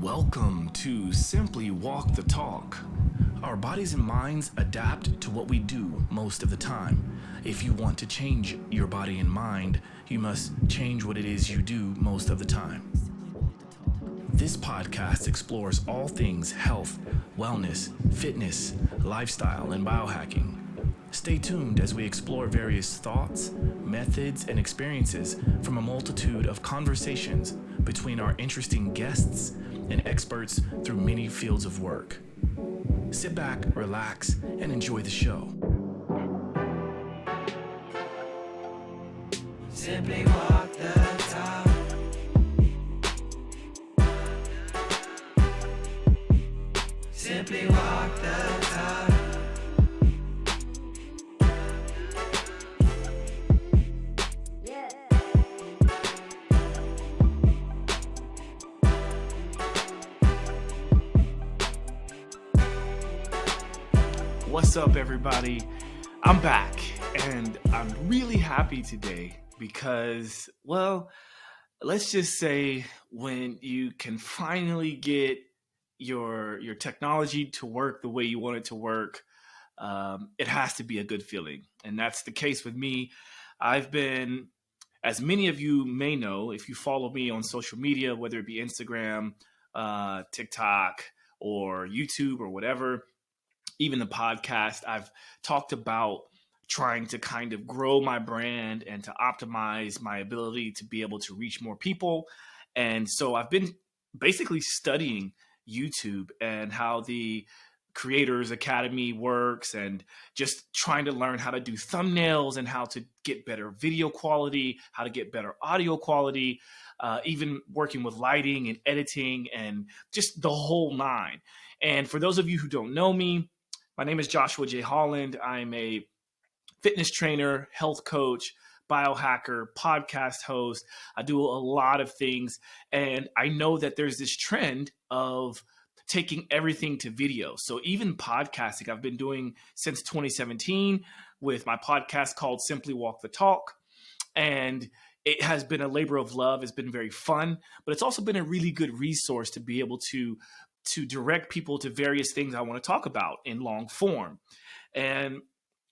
Welcome to Simply Walk the Talk. Our bodies and minds adapt to what we do most of the time. If you want to change your body and mind, you must change what it is you do most of the time. This podcast explores all things health, wellness, fitness, lifestyle, and biohacking. Stay tuned as we explore various thoughts, methods, and experiences from a multitude of conversations between our interesting guests and experts through many fields of work. Sit back, relax, and enjoy the show. Simply walk the talk. Simply walk the talk. What's up, everybody? I'm back, and I'm really happy today because, well, let's just say when you can finally get your technology to work the way you want it to work, it has to be a good feeling. And that's the case with me. I've been, as many of you may know, if you follow me on social media, whether it be Instagram, TikTok, or YouTube or whatever, even the podcast, I've talked about trying to kind of grow my brand and to optimize my ability to be able to reach more people. And so I've been basically studying YouTube and how the Creators Academy works and just trying to learn how to do thumbnails and how to get better video quality, how to get better audio quality, even working with lighting and editing and just the whole nine. And for those of you who don't know me, my name is Joshua J. Holland. I'm a fitness trainer, health coach, biohacker, podcast host. I do a lot of things. And I know that there's this trend of taking everything to video. So even podcasting, I've been doing since 2017 with my podcast called Simply Walk the Talk. And it has been a labor of love. It's been very fun, but it's also been a really good resource to be able to direct people to various things I want to talk about in long form. And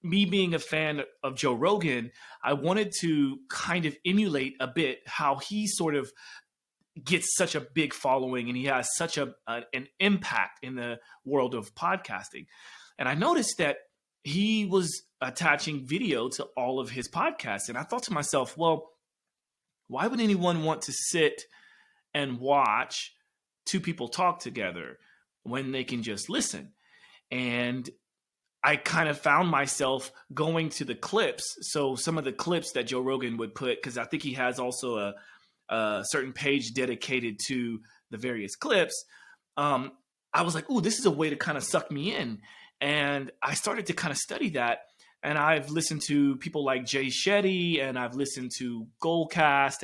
me being a fan of Joe Rogan, I wanted to kind of emulate a bit how he sort of gets such a big following and he has such an impact in the world of podcasting. And I noticed that he was attaching video to all of his podcasts. And I thought to myself, well, why would anyone want to sit and watch two people talk together when they can just listen? And I kind of found myself going to the clips. So some of the clips that Joe Rogan would put, because I think he has also a certain page dedicated to the various clips. I was like, ooh, this is a way to kind of suck me in. And I started to kind of study that. And I've listened to people like Jay Shetty, and I've listened to Goalcast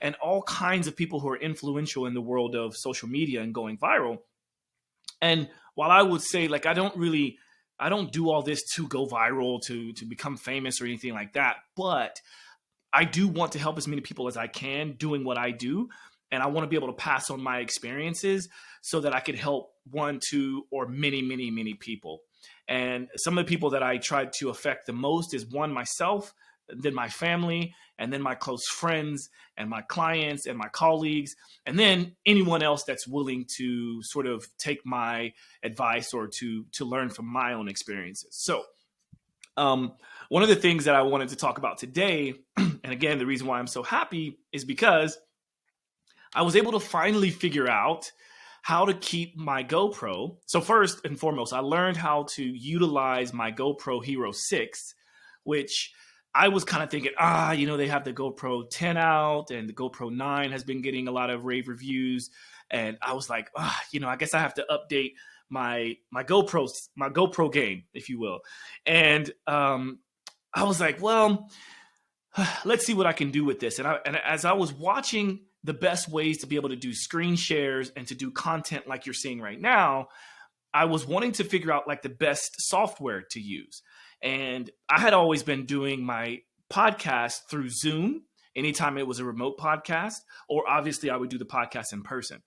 and all kinds of people who are influential in the world of social media and going viral. And while I would say, like, I don't do all this to go viral, to become famous or anything like that, but I do want to help as many people as I can doing what I do. And I want to be able to pass on my experiences so that I could help one, two, or many, many, many people. And some of the people that I tried to affect the most is one, myself, then my family, and then my close friends and my clients and my colleagues, and then anyone else that's willing to sort of take my advice or to learn from my own experiences. So one of the things that I wanted to talk about today, and again, the reason why I'm so happy is because I was able to finally figure out how to keep my GoPro. So first and foremost, I learned how to utilize my GoPro Hero 6, which I was kind of thinking, they have the GoPro 10 out and the GoPro 9 has been getting a lot of rave reviews. And I was like, I guess I have to update my GoPro game, if you will. And I was like, well, let's see what I can do with this. And as I was watching the best ways to be able to do screen shares and to do content like you're seeing right now, I was wanting to figure out like the best software to use. And I had always been doing my podcast through Zoom anytime it was a remote podcast, or obviously I would do the podcast in person.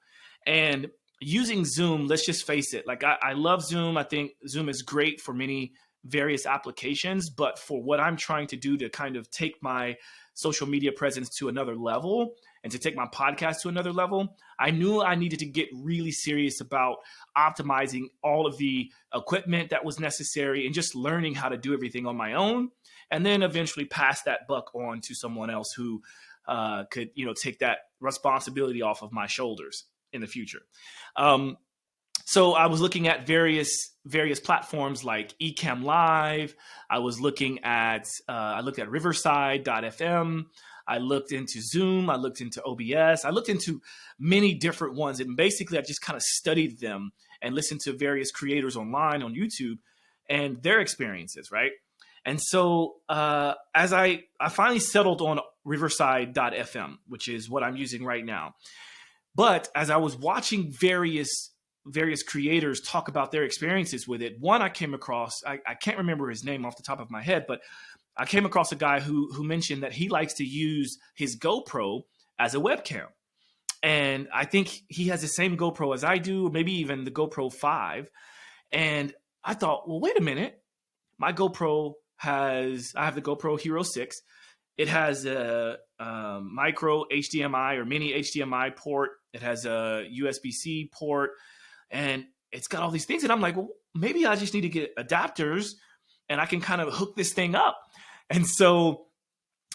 And using Zoom, let's just face it, like I love Zoom. I think Zoom is great for many various applications, but for what I'm trying to do to kind of take my social media presence to another level and to take my podcast to another level, I knew I needed to get really serious about optimizing all of the equipment that was necessary and just learning how to do everything on my own. And then eventually pass that buck on to someone else who could, take that responsibility off of my shoulders in the future. So I was looking at various platforms like Ecamm Live. I was looking at Riverside.fm. I looked into Zoom. I looked into OBS. I looked into many different ones, and basically I just kind of studied them and listened to various creators online on YouTube and their experiences, right? And so as I finally settled on Riverside.fm, which is what I'm using right now. But as I was watching various creators talk about their experiences with it, one I came across, I can't remember his name off the top of my head, but I came across a guy who mentioned that he likes to use his GoPro as a webcam. And I think he has the same GoPro as I do, maybe even the GoPro 5. And I thought, well, wait a minute. My GoPro I have the GoPro Hero 6. It has a micro HDMI or mini HDMI port. It has a USB-C port, and it's got all these things. And I'm like, well, maybe I just need to get adapters and I can kind of hook this thing up. And so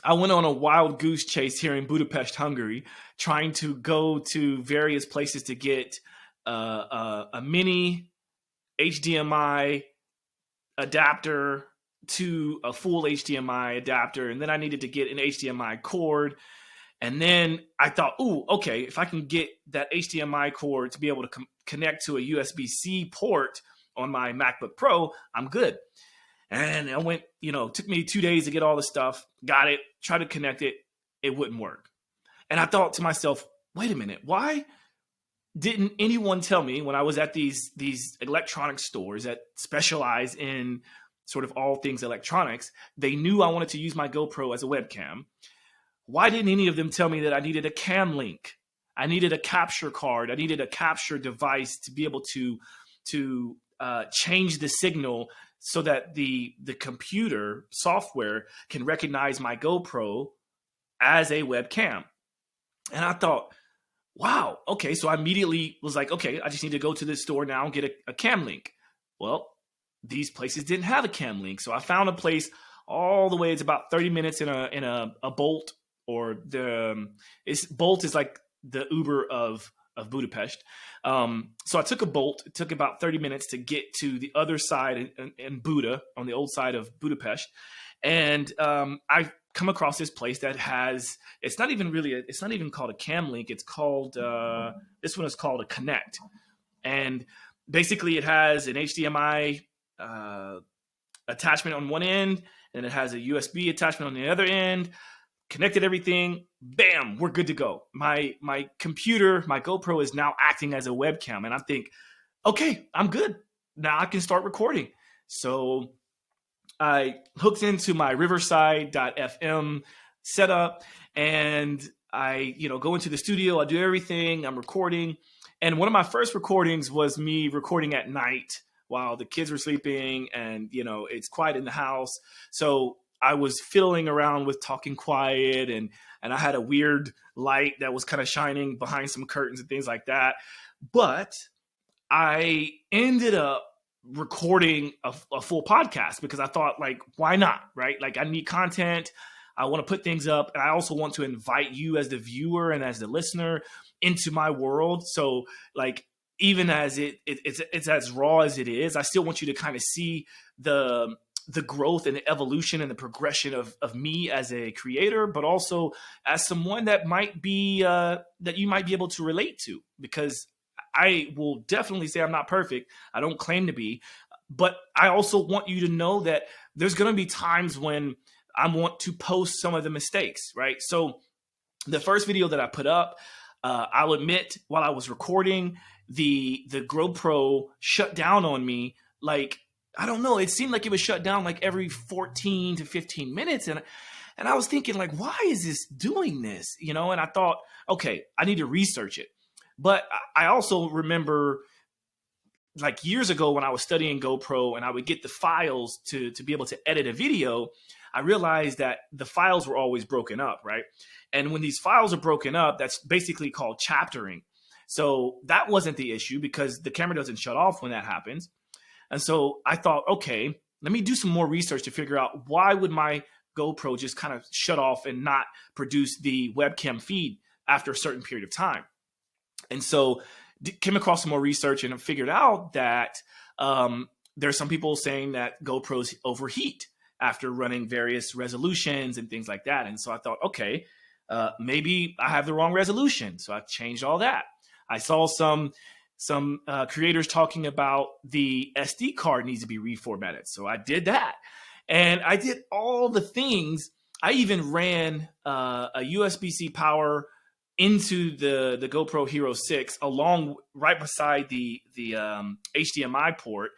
I went on a wild goose chase here in Budapest, Hungary, trying to go to various places to get a mini HDMI adapter to a full HDMI adapter. And then I needed to get an HDMI cord. And then I thought, ooh, okay, if I can get that HDMI cord to be able to connect to a USB-C port on my MacBook Pro, I'm good. And I went, took me 2 days to get all the stuff, got it, tried to connect it. It wouldn't work. And I thought to myself, wait a minute, why didn't anyone tell me when I was at these electronic stores that specialize in sort of all things electronics? They knew I wanted to use my GoPro as a webcam. Why didn't any of them tell me that I needed a cam link? I needed a capture card. I needed a capture device to be able to change the signal so that the computer software can recognize my GoPro as a webcam. And I thought, wow, okay. So I immediately was like, okay, I just need to go to this store now and get a cam link. Well, these places didn't have a cam link. So I found a place all the way. It's about 30 minutes in a Bolt, or Bolt is like the Uber of Budapest. So I took a Bolt. It took about 30 minutes to get to the other side in Buda, on the old side of Budapest. And I come across this place that has, it's not even called a cam link. It's called, this one is called a Connect. And basically it has an HDMI attachment on one end, and it has a USB attachment on the other end. Connected everything, bam, we're good to go. My computer, my GoPro is now acting as a webcam, and I think, okay, I'm good. Now I can start recording. So I hooked into my Riverside.fm setup, and I, go into the studio. I do everything. I'm recording, and one of my first recordings was me recording at night while the kids were sleeping, and it's quiet in the house. So I was fiddling around with talking quiet, and I had a weird light that was kind of shining behind some curtains and things like that. But I ended up recording a full podcast because I thought, like, why not, right? Like, I need content. I want to put things up, and I also want to invite you as the viewer and as the listener into my world. So, like, even as it's as raw as it is, I still want you to kind of see the growth and the evolution and the progression of me as a creator, but also as someone that might be, that you might be able to relate to, because I will definitely say I'm not perfect. I don't claim to be, but I also want you to know that there's going to be times when I want to post some of the mistakes, right? So the first video that I put up, I'll admit, while I was recording, the GoPro shut down on me. Like, I don't know, it seemed like it was shut down like every 14 to 15 minutes. And I was thinking, like, why is this doing this? And I thought, okay, I need to research it. But I also remember like years ago when I was studying GoPro and I would get the files to be able to edit a video, I realized that the files were always broken up, right? And when these files are broken up, that's basically called chaptering. So that wasn't the issue because the camera doesn't shut off when that happens. And so I thought, okay, let me do some more research to figure out why would my GoPro just kind of shut off and not produce the webcam feed after a certain period of time. And so came across some more research and figured out that there's some people saying that GoPros overheat after running various resolutions and things like that. And so I thought, okay, maybe I have the wrong resolution. So I changed all that. I saw some creators talking about the SD card needs to be reformatted. So I did that. And I did all the things. I even ran a USB-C power into the GoPro Hero 6 along right beside the HDMI port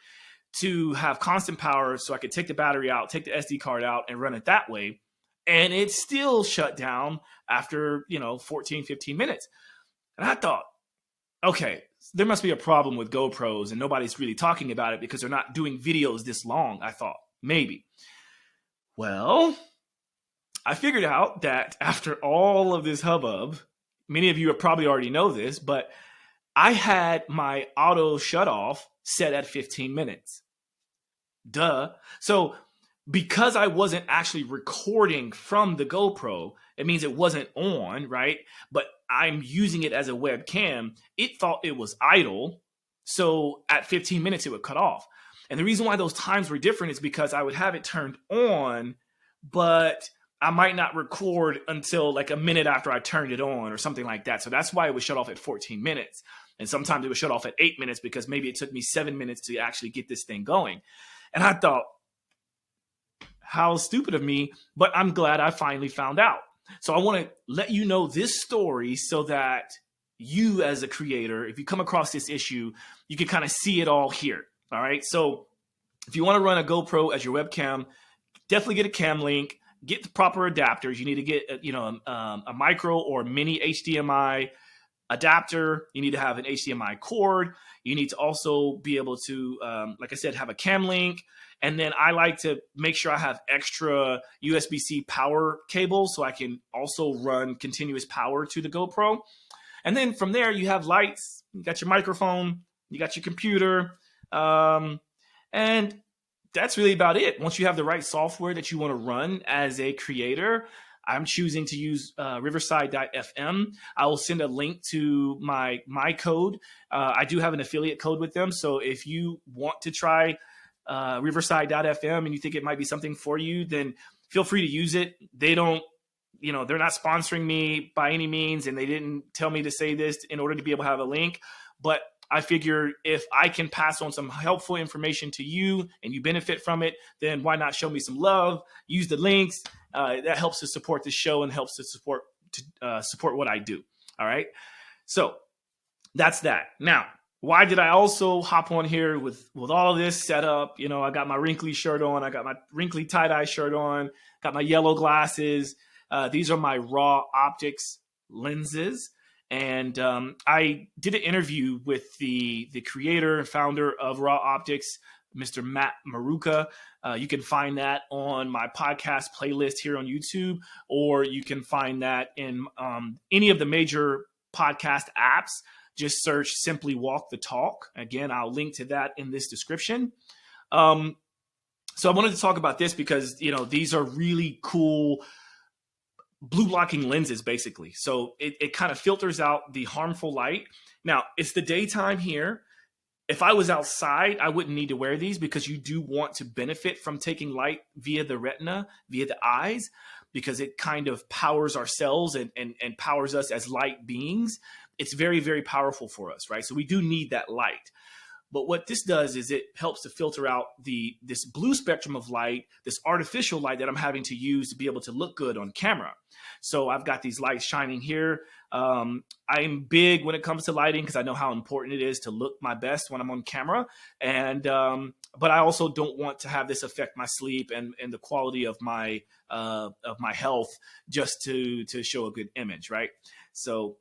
to have constant power so I could take the battery out, take the SD card out and run it that way. And it still shut down after, 14, 15 minutes. And I thought, okay, there must be a problem with GoPros and nobody's really talking about it because they're not doing videos this long. I thought, maybe. Well, I figured out that after all of this hubbub, many of you probably already know this, but I had my auto shut off set at 15 minutes. Duh. So because I wasn't actually recording from the GoPro, it means it wasn't on, right? But I'm using it as a webcam. It thought it was idle. So at 15 minutes, it would cut off. And the reason why those times were different is because I would have it turned on, but I might not record until like a minute after I turned it on or something like that. So that's why it was shut off at 14 minutes. And sometimes it was shut off at 8 minutes because maybe it took me 7 minutes to actually get this thing going. And I thought, how stupid of me, but I'm glad I finally found out. So I want to let you know this story so that you as a creator, if you come across this issue, you can kind of see it all here. All right. So if you want to run a GoPro as your webcam, definitely get a Cam Link, get the proper adapters. You need to get, a micro or mini HDMI adapter. You need to have an HDMI cord. You need to also be able to, like I said, have a Cam Link. And then I like to make sure I have extra USB-C power cables so I can also run continuous power to the GoPro. And then from there, you have lights, you got your microphone, you got your computer, and that's really about it. Once you have the right software that you want to run as a creator, I'm choosing to use Riverside.fm. I will send a link to my code. I do have an affiliate code with them. So if you want to try Riverside.fm and you think it might be something for you, then feel free to use it. They don't, they're not sponsoring me by any means, and they didn't tell me to say this in order to be able to have a link. But I figure if I can pass on some helpful information to you and you benefit from it, then why not show me some love? Use the links. That helps to support the show and helps to support what I do. All right. So that's that. Now, why did I also hop on here with all of this set up? I got my wrinkly shirt on. I got my wrinkly tie-dye shirt on. Got my yellow glasses. These are my Raw Optics lenses. And I did an interview with the creator and founder of Raw Optics, Mr. Matt Maruka. You can find that on my podcast playlist here on YouTube, or you can find that in any of the major podcast apps. Just search Simply Walk the Talk. Again, I'll link to that in this description. So I wanted to talk about this because, these are really cool blue blocking lenses, basically. So it kind of filters out the harmful light. Now, it's the daytime here. If I was outside, I wouldn't need to wear these because you do want to benefit from taking light via the retina, via the eyes, because it kind of powers our cells and powers us as light beings. It's very, very powerful for us, right? So we do need that light. But what this does is it helps to filter out this blue spectrum of light, this artificial light that I'm having to use to be able to look good on camera. So I've got these lights shining here. I'm big when it comes to lighting because I know how important it is to look my best when I'm on camera. And but I also don't want to have this affect my sleep and the quality of my health just to show a good image, right? So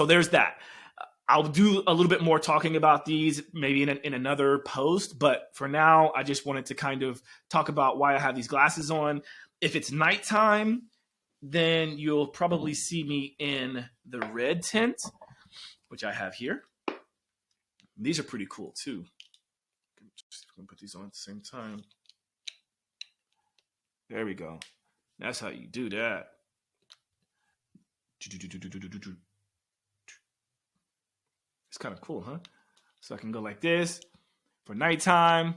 there's that. I'll do a little bit more talking about these maybe in another post, but for now, I just wanted to kind of talk about why I have these glasses on. If it's nighttime, then you'll probably see me in the red tint, which I have here. These are pretty cool too. I'm gonna put these on at the same time. There we go. That's how you do that. It's kind of cool, huh? So I can go like this for nighttime,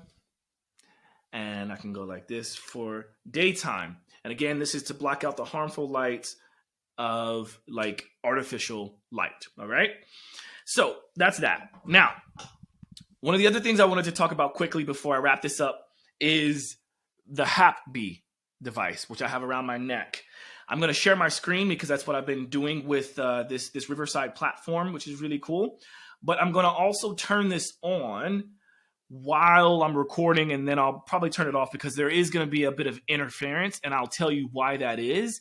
and I can go like this for daytime. And again, this is to block out the harmful lights of like artificial light. All right. So that's that. Now, one of the other things I wanted to talk about quickly before I wrap this up is the HapBee device, which I have around my neck. I'm going to share my screen because that's what I've been doing with this Riverside platform, which is really cool. But I'm going to also turn this on while I'm recording, and then I'll probably turn it off because there is going to be a bit of interference, and I'll tell you why that is.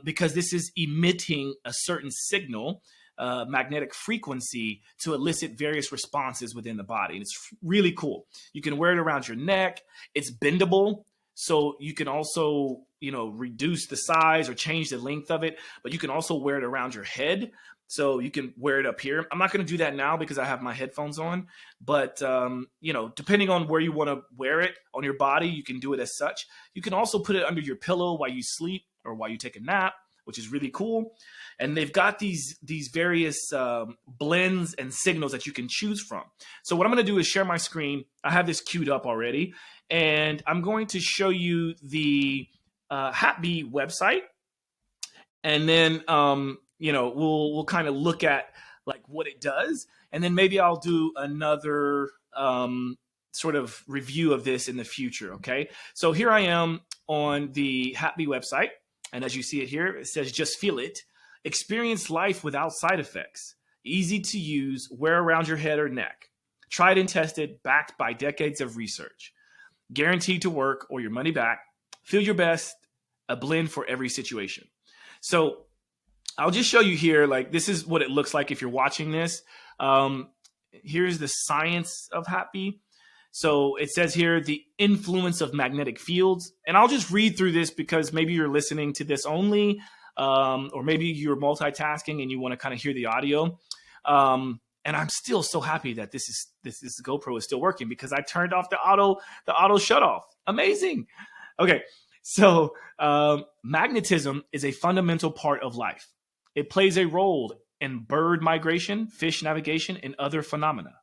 Because this is emitting a certain signal, magnetic frequency, to elicit various responses within the body. And it's really cool. You can wear it around your neck. It's bendable, so you can also, reduce the size or change the length of it, but you can also wear it around your head. So you can wear it up here. I'm not going to do that now because I have my headphones on, but depending on where you want to wear it on your body, you can do it as such. You can also put it under your pillow while you sleep or while you take a nap, which is really cool. And they've got these various blends and signals that you can choose from. So what I'm going to do is share my screen. I have this queued up already, and I'm going to show you the HapBee website, and then we'll kind of look at like what it does, and then maybe I'll do another sort of review of this in the future. Okay, so here I am on the HapBee website, and as you see it here, it says "Just feel it, experience life without side effects, easy to use, wear around your head or neck, tried and tested, backed by decades of research, guaranteed to work or your money back, feel your best, a blend for every situation." So I'll just show you here, like this is what it looks like if you're watching this. Here's the science of HapBee. So it says here, the influence of magnetic fields. And I'll just read through this because maybe you're listening to this only, or maybe you're multitasking and you want to kind of hear the audio. And I'm still so happy that this GoPro is still working because I turned off the auto shut off. Amazing. Okay. So magnetism is a fundamental part of life. It plays a role in bird migration, fish navigation, and other phenomena.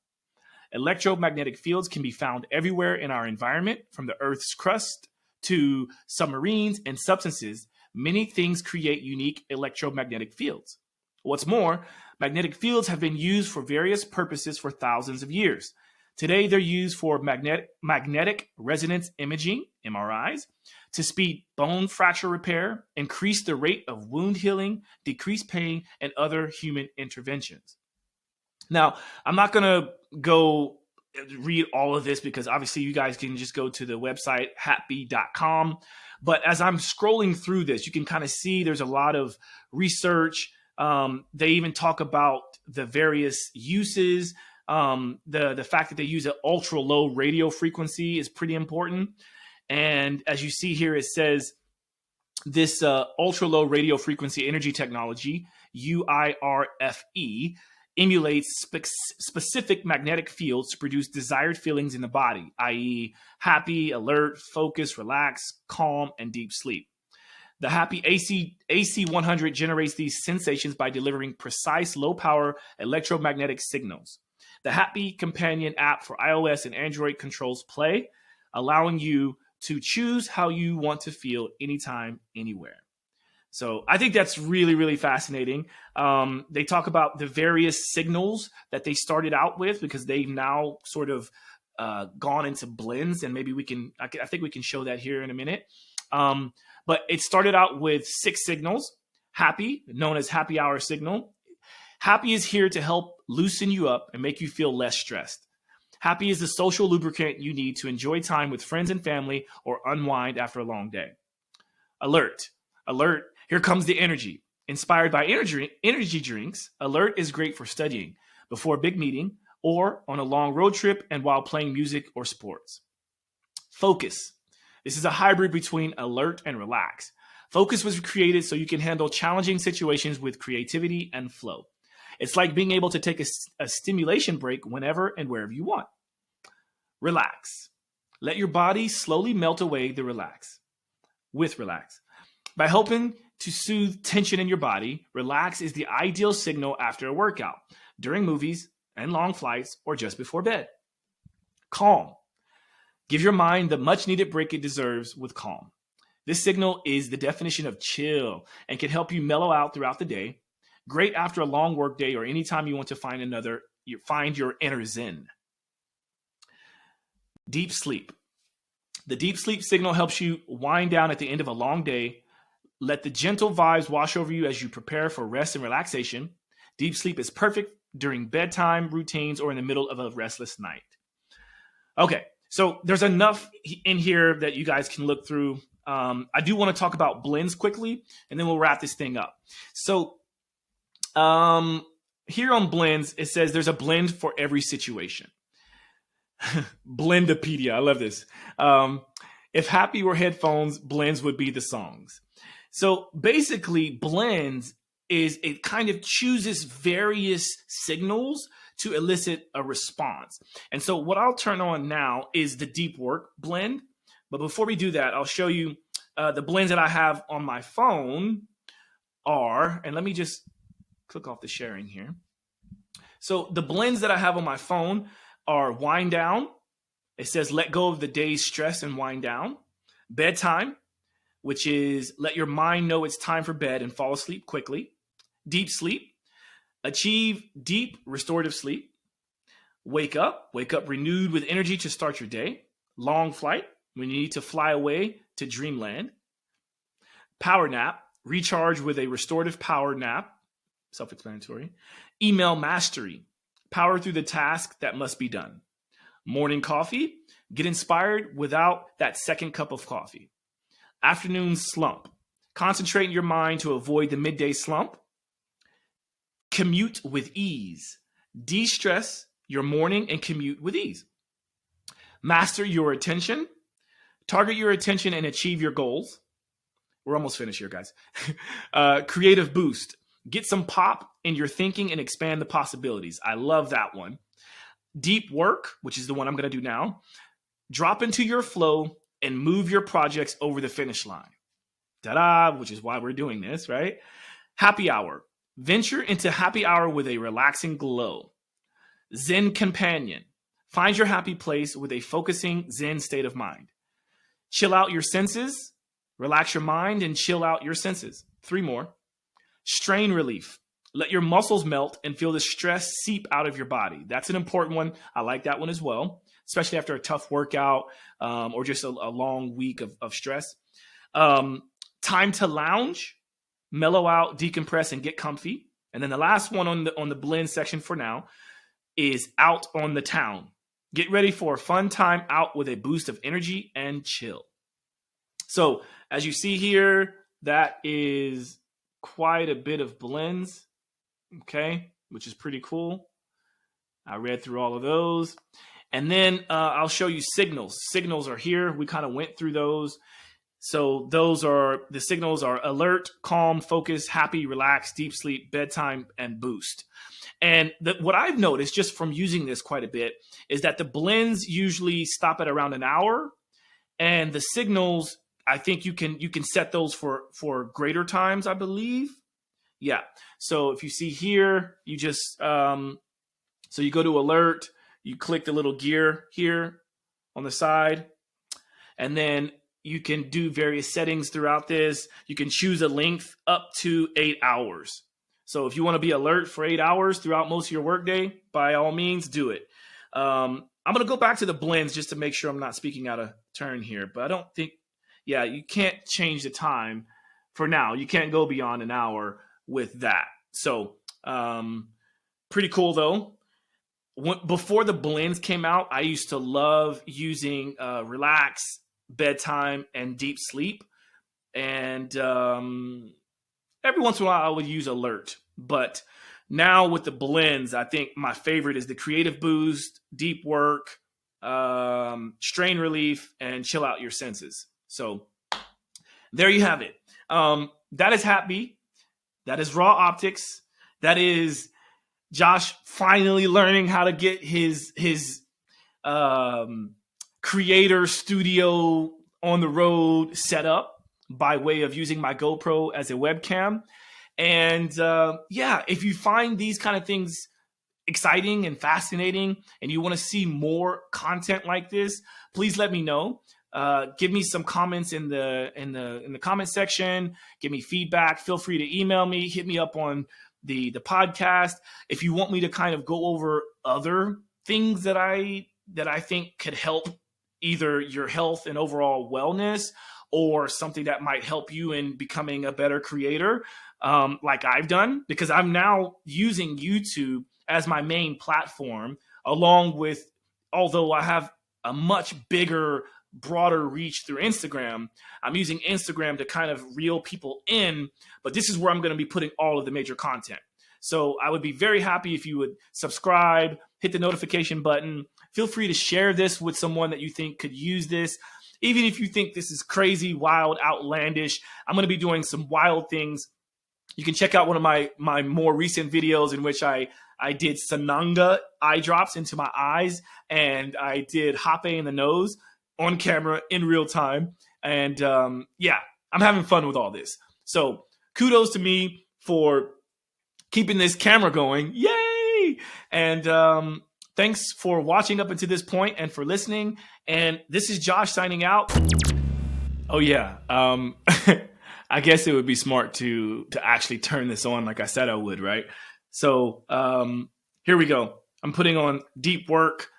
Electromagnetic fields can be found everywhere in our environment, from the Earth's crust to submarines and substances. Many things create unique electromagnetic fields. What's more, magnetic fields have been used for various purposes for thousands of years. Today, they're used for magnetic resonance imaging, MRIs, to speed bone fracture repair, increase the rate of wound healing, decrease pain, and other human interventions. Now, I'm not going to go read all of this because obviously you guys can just go to the website hapbee.com. But as I'm scrolling through this, you can kind of see there's a lot of research. They even talk about the various uses. The fact that they use an ultra low radio frequency is pretty important. And as you see here, it says this ultra low radio frequency energy technology, UIRFE, emulates specific magnetic fields to produce desired feelings in the body, i.e. happy, alert, focus, relax, calm, and deep sleep. The HapBee AC100 generates these sensations by delivering precise low-power electromagnetic signals. The HapBee companion app for iOS and Android controls play, allowing you to choose how you want to feel anytime, anywhere. So I think that's really, really fascinating. They talk about the various signals that they started out with because they've now sort of gone into blends, and maybe I think we can show that here in a minute. But it started out with 6 signals. Happy, known as happy hour signal. Happy is here to help loosen you up and make you feel less stressed. Happy is the social lubricant you need to enjoy time with friends and family or unwind after a long day. Alert. Alert. Here comes the energy. Inspired by energy drinks, Alert is great for studying, before a big meeting, or on a long road trip and while playing music or sports. Focus. This is a hybrid between Alert and Relax. Focus was created so you can handle challenging situations with creativity and flow. It's like being able to take a stimulation break whenever and wherever you want. Relax. Let your body slowly melt away with Relax. By helping to soothe tension in your body, Relax is the ideal signal after a workout, during movies and long flights, or just before bed. Calm. Give your mind the much needed break it deserves with Calm. This signal is the definition of chill and can help you mellow out throughout the day. Great after a long work day or anytime you want to find your inner zen. Deep sleep. The deep sleep signal helps you wind down at the end of a long day. Let the gentle vibes wash over you as you prepare for rest and relaxation. Deep sleep is perfect during bedtime routines or in the middle of a restless night. Okay, so there's enough in here that you guys can look through. I do want to talk about blends quickly, and then we'll wrap this thing up. So here on blends, it says there's a blend for every situation. Blendopedia, I love this. If happy were headphones, blends would be the songs. So basically, blends is it kind of chooses various signals to elicit a response. And so what I'll turn on now is the deep work blend. But before we do that, I'll show you the blends that I have on my phone are, and let me just click off the sharing here. So the blends that I have on my phone are wind down. It says let go of the day's stress and wind down. Bedtime, which is let your mind know it's time for bed and fall asleep quickly. Deep sleep, achieve deep restorative sleep. Wake up renewed with energy to start your day. Long flight, when you need to fly away to dreamland. Power nap, recharge with a restorative power nap. Self-explanatory. Email mastery, power through the task that must be done. Morning coffee, get inspired without that second cup of coffee. Afternoon slump, concentrate your mind to avoid the midday slump. Commute with ease, de-stress your morning and commute with ease. Master your attention, target your attention and achieve your goals. We're almost finished here, guys. Creative boost, get some pop in your thinking and expand the possibilities. I love that one. Deep work, which is the one I'm going to do now. Drop into your flow and move your projects over the finish line. Ta-da, which is why we're doing this, right? Happy hour. Venture into happy hour with a relaxing glow. Zen companion. Find your happy place with a focusing Zen state of mind. Chill out your senses. Relax your mind and chill out your senses. 3 more. Strain relief. Let your muscles melt and feel the stress seep out of your body. That's an important one. I like that one as well, especially after a tough workout or just a long week of stress. Time to lounge, mellow out, decompress, and get comfy. And then the last one on the blend section for now is out on the town. Get ready for a fun time out with a boost of energy and chill. So as you see here, that is quite a bit of blends, okay, which is pretty cool. I read through all of those. And then I'll show you signals. Signals are here. We kind of went through those. So the signals are alert, calm, focus, happy, relax, deep sleep, bedtime, and boost. And what I've noticed just from using this quite a bit is that the blends usually stop at around an hour, and the signals, I think you can set those for greater times, I believe. Yeah. So if you see here, you just so you go to alert, you click the little gear here on the side, and then you can do various settings throughout this. You can choose a length up to 8 hours. So if you want to be alert for 8 hours throughout most of your workday, by all means, do it. I'm going to go back to the blends just to make sure I'm not speaking out of turn here, but I don't think, yeah, you can't change the time for now. You can't go beyond an hour with that. So pretty cool though. Before the blends came out, I used to love using relax, bedtime, and deep sleep. And every once in a while I would use alert. But now with the blends, I think my favorite is the creative boost, deep work, strain relief, and chill out your senses. So there you have it. That is Happy. That is Raw Optics. That is Josh finally learning how to get his creator studio on the road set up by way of using my GoPro as a webcam. And if you find these kind of things exciting and fascinating and you want to see more content like this, please let me know. Give me some comments in the comment section. Give me feedback. Feel free to email me. Hit me up on the podcast. If you want me to kind of go over other things that I think could help either your health and overall wellness, or something that might help you in becoming a better creator, like I've done, because I'm now using YouTube as my main platform, along with, although I have a much bigger, broader reach through Instagram, I'm using Instagram to kind of reel people in, but this is where I'm going to be putting all of the major content. So I would be very happy if you would subscribe, hit the notification button. Feel free to share this with someone that you think could use this. Even if you think this is crazy, wild, outlandish, I'm going to be doing some wild things. You can check out one of my more recent videos in which I did Sananga eye drops into my eyes, and I did Hape in the nose on camera in real time. And I'm having fun with all this. So kudos to me for keeping this camera going. Yay! And thanks for watching up until this point and for listening. And this is Josh signing out. Oh yeah. I guess it would be smart to actually turn this on like I said I would, right? So here we go. I'm putting on deep work.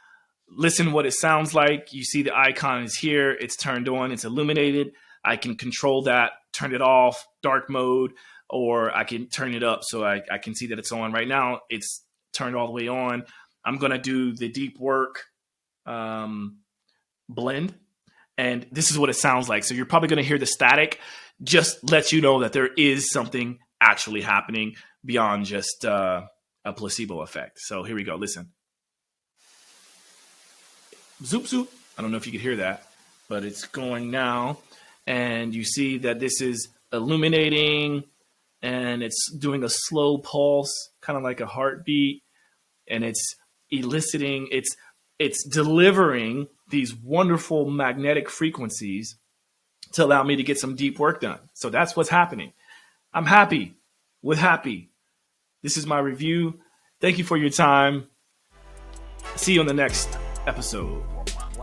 Listen what it sounds like. You see the icon is here. It's turned on. It's illuminated. I can control that, turn it off, dark mode, or I can turn it up so I can see that it's on. Right now, it's turned all the way on. I'm going to do the deep work blend, and this is what it sounds like. So you're probably going to hear the static. Just let you know that there is something actually happening beyond just a placebo effect. So here we go. Listen. Zoop, zoop. I don't know if you can hear that, but it's going now. And you see that this is illuminating, and it's doing a slow pulse, kind of like a heartbeat. And it's eliciting, it's delivering these wonderful magnetic frequencies to allow me to get some deep work done. So that's what's happening. I'm happy with Happy. This is my review. Thank you for your time. See you on the next episode.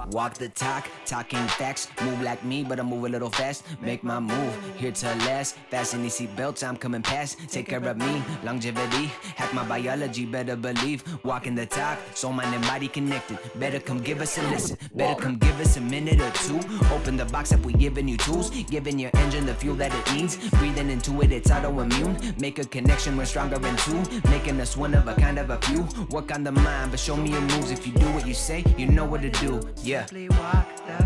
Walk the talk, talking facts. Move like me, but I move a little fast. Make my move, here to last. Fasten these seatbelts, I'm coming past. Take care of me, longevity. Hack my biology, better believe. Walking the talk, soul, mind, and body connected. Better come give us a listen. Better come give us a minute or two. Open the box up, we giving you tools. Giving your engine the fuel that it needs. Breathing into it, it's autoimmune. Make a connection, we're stronger in two. Making us one of a kind of a few. Work on the mind, but show me your moves. If you do what you say, you know what to do. Yeah. Simply walk the